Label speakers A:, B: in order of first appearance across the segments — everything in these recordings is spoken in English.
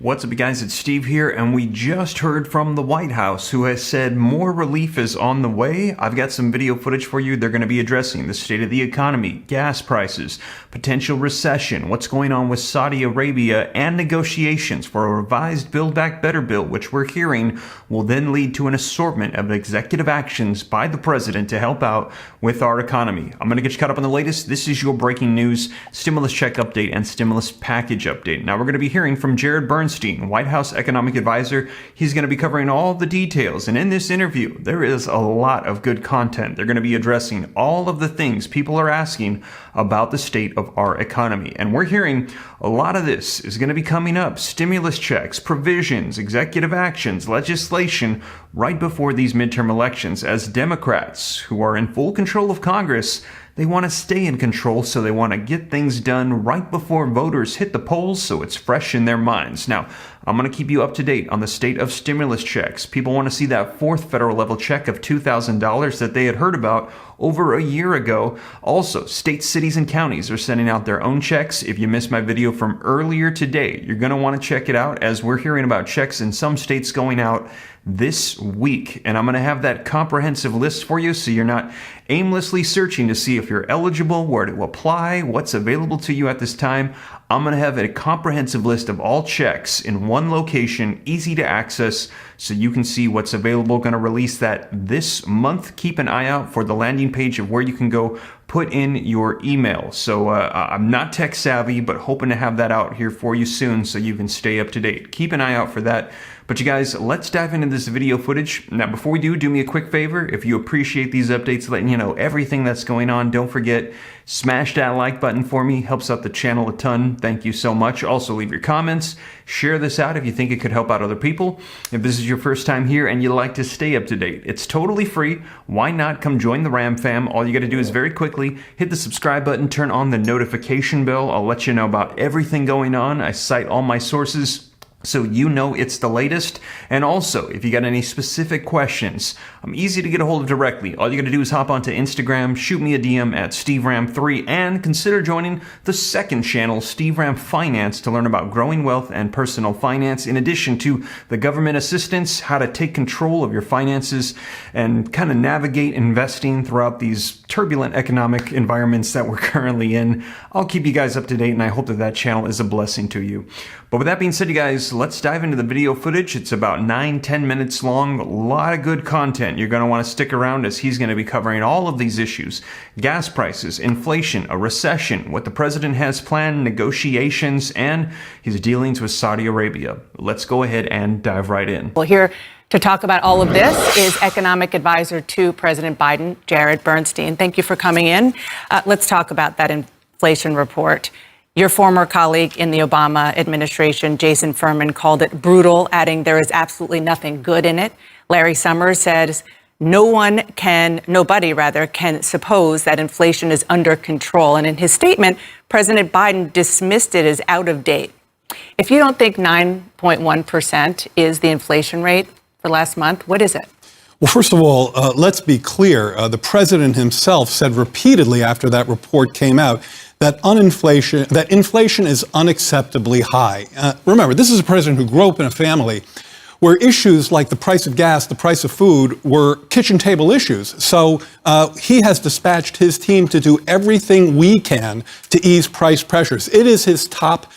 A: What's up, guys? It's Steve here, and we just heard from the White House, who has said more relief is on the way. I've got some video footage for you. They're going to be addressing the state of the economy, gas prices, potential recession, what's going on with Saudi Arabia, and negotiations for a revised Build Back Better bill, which we're hearing will then lead to an assortment of executive actions by the president to help out with our economy. I'm going to get you caught up on the latest. This is your breaking news, stimulus check update, and stimulus package update. Now, we're going to be hearing from Jared Bernstein, White House economic advisor. He's going to be covering all the details. And in this interview, there is a lot of good content. They're going to be addressing all of the things people are asking about the state of our economy. And we're hearing a lot of this is going to be coming up. Stimulus checks, provisions, executive actions, legislation right before these midterm elections, as Democrats, who are in full control of Congress, they want to stay in control, so they want to get things done right before voters hit the polls so it's fresh in their minds. Now, I'm going to keep you up to date on the state of stimulus checks. People want to see that fourth federal level check of $2,000 that they had heard about over a year ago. Also, states, cities, and counties are sending out their own checks. If you missed my video from earlier today, you're going to want to check it out, as we're hearing about checks in some states going out this week. And I'm going to have that comprehensive list for you so you're not aimlessly searching to see if you're eligible, where to apply, what's available to you at this time. I'm going to have a comprehensive list of all checks in one location, easy to access, so you can see what's available. Going to release that this month. Keep an eye out for the landing page of where you can go put in your email. So I'm not tech savvy, but hoping to have that out here for you soon so you can stay up to date. Keep an eye out for that. But you guys, let's dive into this video footage. Now, before we do me a quick favor. If you appreciate these updates, letting you know everything that's going on, don't forget, smash that like button for me. Helps out the channel a ton. Thank you so much. Also, leave your comments. Share this out if you think it could help out other people. If this is your first time here and you like to stay up to date, it's totally free. Why not come join the Ram fam? All you got to do is very quickly hit the subscribe button, turn on the notification bell. I'll let you know about everything going on. I cite all my sources, so you know it's the latest. And also, if you got any specific questions, I'm easy to get a hold of directly. All you got to do is hop onto Instagram, shoot me a DM at SteveRam3, and consider joining the second channel, Steve Ram Finance, to learn about growing wealth and personal finance, in addition to the government assistance, how to take control of your finances, and kind of navigate investing throughout these turbulent economic environments that we're currently in. I'll keep you guys up to date, and I hope that that channel is a blessing to you. But with that being said, you guys, let's dive into the video footage. It's about 9-10 minutes long. A lot of good content. You're going to want to stick around, as he's going to be covering all of these issues: gas prices, inflation, a recession, what the president has planned, negotiations, and his dealings with Saudi Arabia. Let's go ahead and dive right in.
B: Well, here to talk about all of this is economic advisor to President Biden, Jared Bernstein. Thank you for coming in. Let's talk about that inflation report. Your former colleague in the Obama administration, Jason Furman, called it brutal, adding there is absolutely nothing good in it. Larry Summers says nobody can suppose that inflation is under control. And in his statement, President Biden dismissed it as out of date. If you don't think 9.1% is the inflation rate for last month, what is it?
C: Well, first of all, let's be clear. The president himself said repeatedly after that report came out that inflation is unacceptably high. Remember, this is a president who grew up in a family where issues like the price of gas, the price of food were kitchen table issues. So he has dispatched his team to do everything we can to ease price pressures. It is his top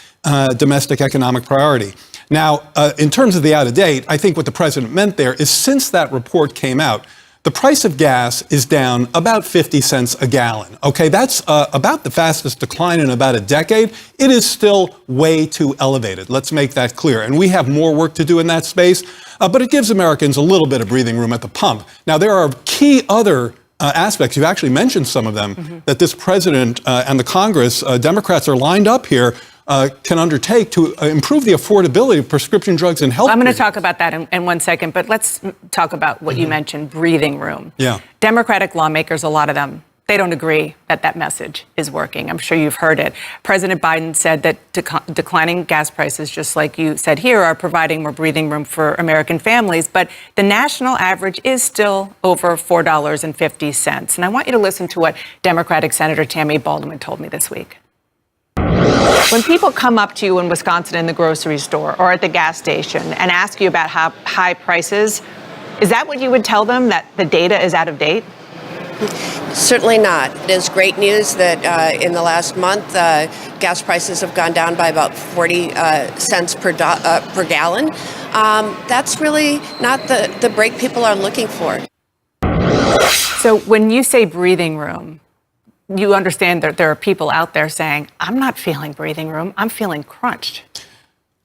C: domestic economic priority. Now, in terms of the out of date, I think what the president meant there is, since that report came out, the price of gas is down about 50 cents a gallon. Okay, that's about the fastest decline in about a decade. It is still way too elevated. Let's make that clear. And we have more work to do in that space, but it gives Americans a little bit of breathing room at the pump. Now, there are key other aspects, you've actually mentioned some of them, that this president and the Congress, Democrats, are lined up here, can undertake to improve the affordability of prescription drugs and health.
B: I'm going to talk about that in 1 second, but let's talk about what you mentioned, breathing room.
C: Yeah.
B: Democratic lawmakers, a lot of them, they don't agree that that message is working. I'm sure you've heard it. President Biden said that declining gas prices, just like you said here, are providing more breathing room for American families. But the national average is still over $4.50. And I want you to listen to what Democratic Senator Tammy Baldwin told me this week. When people come up to you in Wisconsin in the grocery store or at the gas station and ask you about high prices, is that what you would tell them, that the data is out of date?
D: Certainly not. It is great news that in the last month, gas prices have gone down by about 40 cents per gallon. That's really not the break people are looking for.
B: So when you say breathing room, you understand that there are people out there saying, I'm not feeling breathing room, I'm feeling crunched.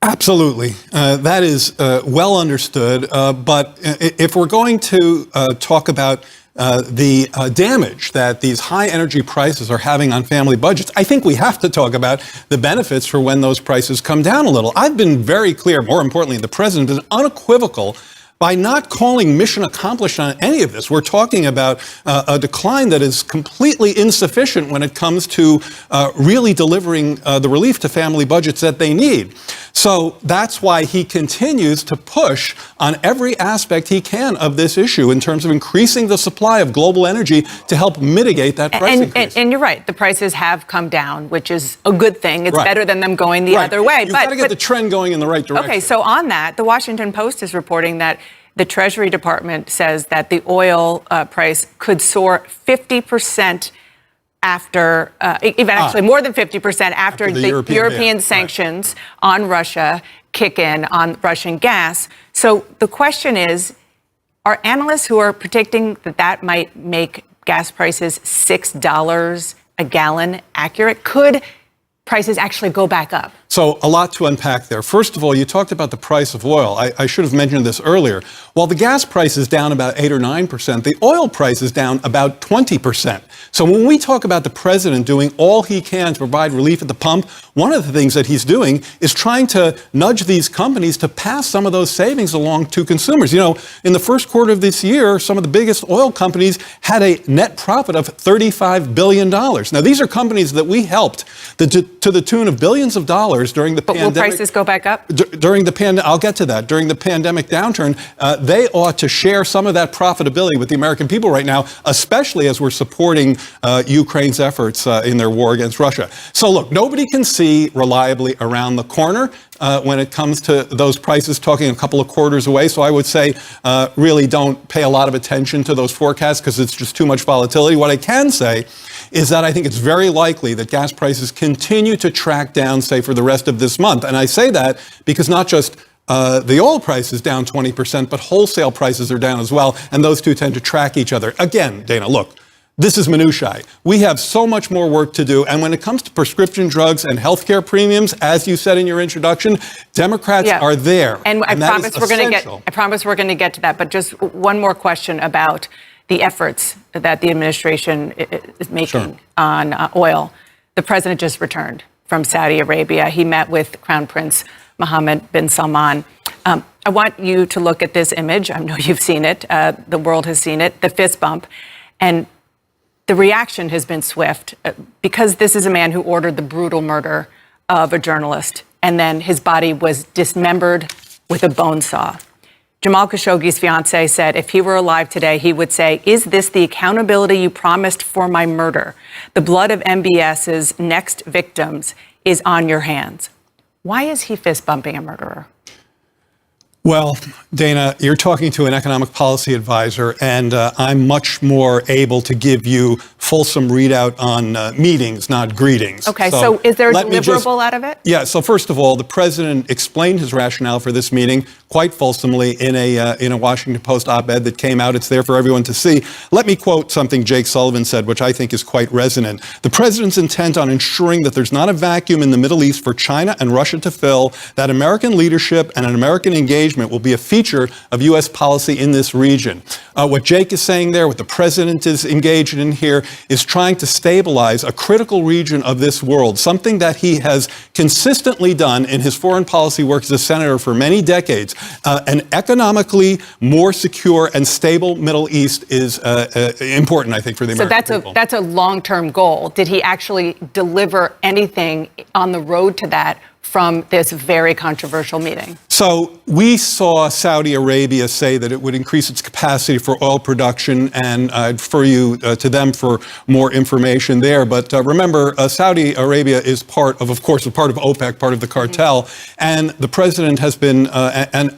C: Absolutely. That is well understood. But if we're going to talk about the damage that these high energy prices are having on family budgets, I think we have to talk about the benefits for when those prices come down a little. I've been very clear, more importantly, the president is unequivocal by not calling mission accomplished on any of this. We're talking about a decline that is completely insufficient when it comes to really delivering the relief to family budgets that they need. So that's why he continues to push on every aspect he can of this issue in terms of increasing the supply of global energy to help mitigate that price increase.
B: And you're right, the prices have come down, which is a good thing. It's better than them going the other way.
C: You've got to get the trend going in the right direction.
B: Okay, so on that, the Washington Post is reporting that the Treasury Department says that the oil price could soar 50% after, even actually more than 50% after the European sanctions on Russia kick in on Russian gas. So the question is, are analysts who are predicting that that might make gas prices $6 a gallon accurate? Could prices actually go back up?
C: So a lot to unpack there. First of all, you talked about the price of oil. I should have mentioned this earlier. While the gas price is down about 8 or 9%, the oil price is down about 20%. So when we talk about the president doing all he can to provide relief at the pump, one of the things that he's doing is trying to nudge these companies to pass some of those savings along to consumers. You know, in the first quarter of this year, some of the biggest oil companies had a net profit of $35 billion. Now, these are companies that we helped to the tune of billions of dollars during the pandemic.
B: But will prices go back up?
C: During the pandemic, I'll get to that. During the pandemic downturn, they ought to share some of that profitability with the American people right now, especially as we're supporting Ukraine's efforts in their war against Russia. So look, nobody can see reliably around the corner when it comes to those prices, talking a couple of quarters away. So I would say really don't pay a lot of attention to those forecasts because it's just too much volatility. What I can say is that I think it's very likely that gas prices continue to track down, say, for the rest of this month. And I say that because not just the oil price is down 20%, but wholesale prices are down as well. And those two tend to track each other. Again, Dana, look, this is minutiae. We have so much more work to do. And when it comes to prescription drugs and healthcare premiums, as you said in your introduction, Democrats are there.
B: And I promise we're going to get to that. But just one more question about the efforts that the administration is making on oil. The president just returned from Saudi Arabia. He met with Crown Prince Mohammed bin Salman. I want you to look at this image. I know you've seen it. The world has seen it, the fist bump. And the reaction has been swift because this is a man who ordered the brutal murder of a journalist, and then his body was dismembered with a bone saw. Jamal Khashoggi's fiancée said if he were alive today, he would say, "Is this the accountability you promised for my murder? The blood of MBS's next victims is on your hands." Why is he fist bumping a murderer?
C: Well, Dana, you're talking to an economic policy advisor, and I'm much more able to give you fulsome readout on meetings, not greetings.
B: Okay, so is there a deliverable out of it?
C: Yeah, so first of all, the president explained his rationale for this meeting quite fulsomely in a Washington Post op-ed that came out. It's there for everyone to see. Let me quote something Jake Sullivan said, which I think is quite resonant. The president's intent on ensuring that there's not a vacuum in the Middle East for China and Russia to fill, that American leadership and an American engagement will be a feature of U.S. policy in this region. What Jake is saying there, what the president is engaged in here, is trying to stabilize a critical region of this world, something that he has consistently done in his foreign policy work as a senator for many decades. An economically more secure and stable Middle East is important, I think, for the American people.
B: So that's a long-term goal. Did he actually deliver anything on the road to that from this very controversial meeting?
C: So we saw Saudi Arabia say that it would increase its capacity for oil production, and I'd refer you to them for more information there. But remember, Saudi Arabia is of course, a part of OPEC, part of the cartel, and the president has been, and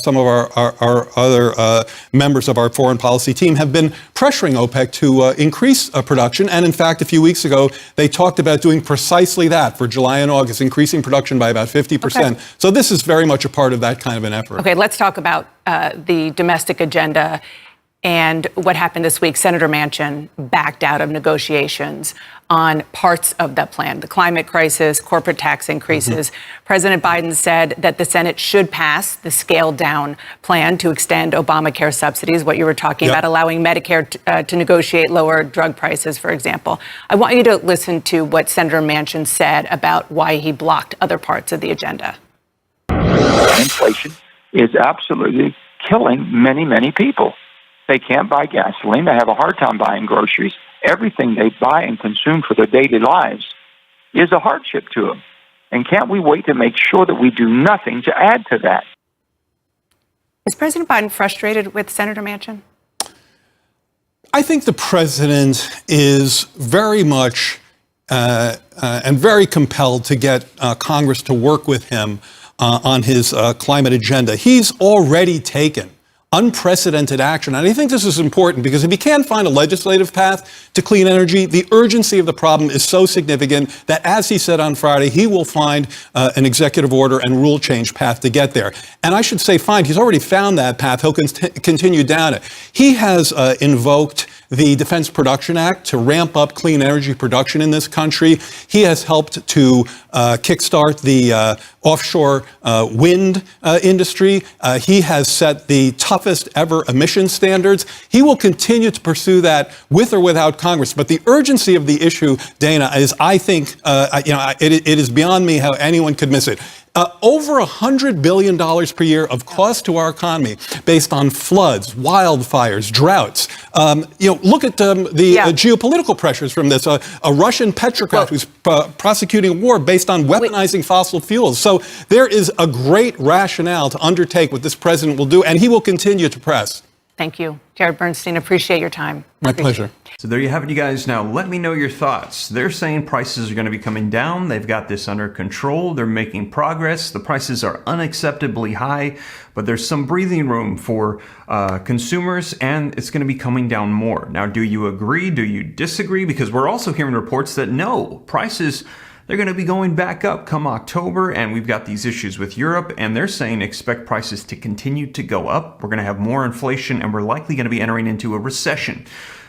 C: some of our other members of our foreign policy team have been pressuring OPEC to increase production. And in fact, a few weeks ago, they talked about doing precisely that for July and August, increasing production by about 50%. Okay. So this is very much a part of that kind of an effort.
B: Okay, let's talk about the domestic agenda and what happened this week. Senator Manchin backed out of negotiations on parts of that plan, the climate crisis, corporate tax increases. President Biden said that the Senate should pass the scaled-down plan to extend Obamacare subsidies, what you were talking about, allowing Medicare to negotiate lower drug prices, for example. I want you to listen to what Senator Manchin said about why he blocked other parts of the agenda.
E: Inflation is absolutely killing many, many people. They can't buy gasoline. They have a hard time buying groceries. Everything they buy and consume for their daily lives is a hardship to them. And can't we wait to make sure that we do nothing to add to that?
B: Is President Biden frustrated with Senator Manchin?
C: I think the president is very much and very compelled to get Congress to work with him on his climate agenda. He's already taken unprecedented action. And I think this is important because if he can't find a legislative path to clean energy, the urgency of the problem is so significant that, as he said on Friday, he will find an executive order and rule change path to get there. And I should say, he's already found that path. He'll continue down it. He has invoked the Defense Production Act to ramp up clean energy production in this country. He has helped to kickstart the offshore wind industry. He has set the toughest ever emission standards. He will continue to pursue that with or without Congress. But the urgency of the issue, Dana, is, I think, it is beyond me how anyone could miss it. Over $100 billion per year of cost to our economy based on floods, wildfires, droughts. Look at the geopolitical pressures from this. A Russian petrocrat who's prosecuting war based on weaponizing fossil fuels. So there is a great rationale to undertake what this president will do, and he will continue to press.
B: Thank you. Jared Bernstein, appreciate your time.
C: My pleasure.
A: So there you have it, you guys. Now, let me know your thoughts. They're saying prices are going to be coming down. They've got this under control. They're making progress. The prices are unacceptably high, but there's some breathing room for consumers, and it's going to be coming down more. Now, do you agree? Do you disagree? Because we're also hearing reports that no, prices, they're going to be going back up come October, and we've got these issues with Europe, and they're saying expect prices to continue to go up. We're going to have more inflation, and we're likely going to be entering into a recession.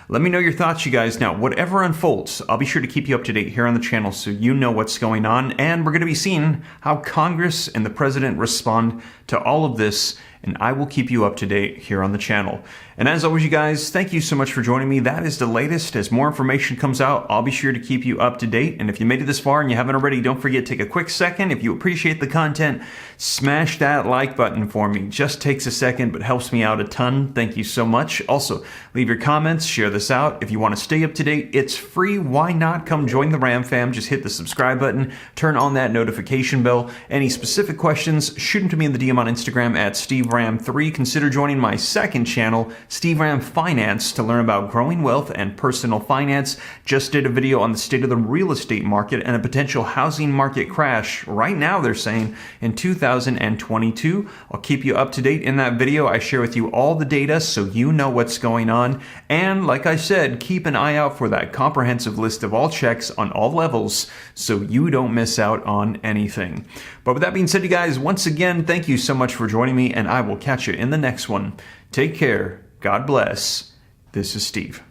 A: Let me know your thoughts, you guys. Now, whatever unfolds, I'll be sure to keep you up to date here on the channel so you know what's going on, and we're going to be seeing how Congress and the president respond to all of this, and I will keep you up to date here on the channel. And as always, you guys, thank you so much for joining me. That is the latest. As more information comes out, I'll be sure to keep you up to date. And if you made it this far and you haven't already, don't forget to take a quick second. If you appreciate the content, smash that like button for me. Just takes a second, but helps me out a ton. Thank you so much. Also, leave your comments, share this out. If you want to stay up to date, it's free. Why not come join the Ram fam? Just hit the subscribe button, turn on that notification bell. Any specific questions, shoot them to me in the DM on Instagram at SteveRam3. Consider joining my second channel, Steve Ram Finance, to learn about growing wealth and personal finance. Just did a video on the state of the real estate market and a potential housing market crash right now, they're saying, in 2022. I'll keep you up to date in that video. I share with you all the data so you know what's going on. And like I said, keep an eye out for that comprehensive list of all checks on all levels so you don't miss out on anything. But with that being said, you guys, once again, thank you so much for joining me, and I will catch you in the next one. Take care. God bless. This is Steve.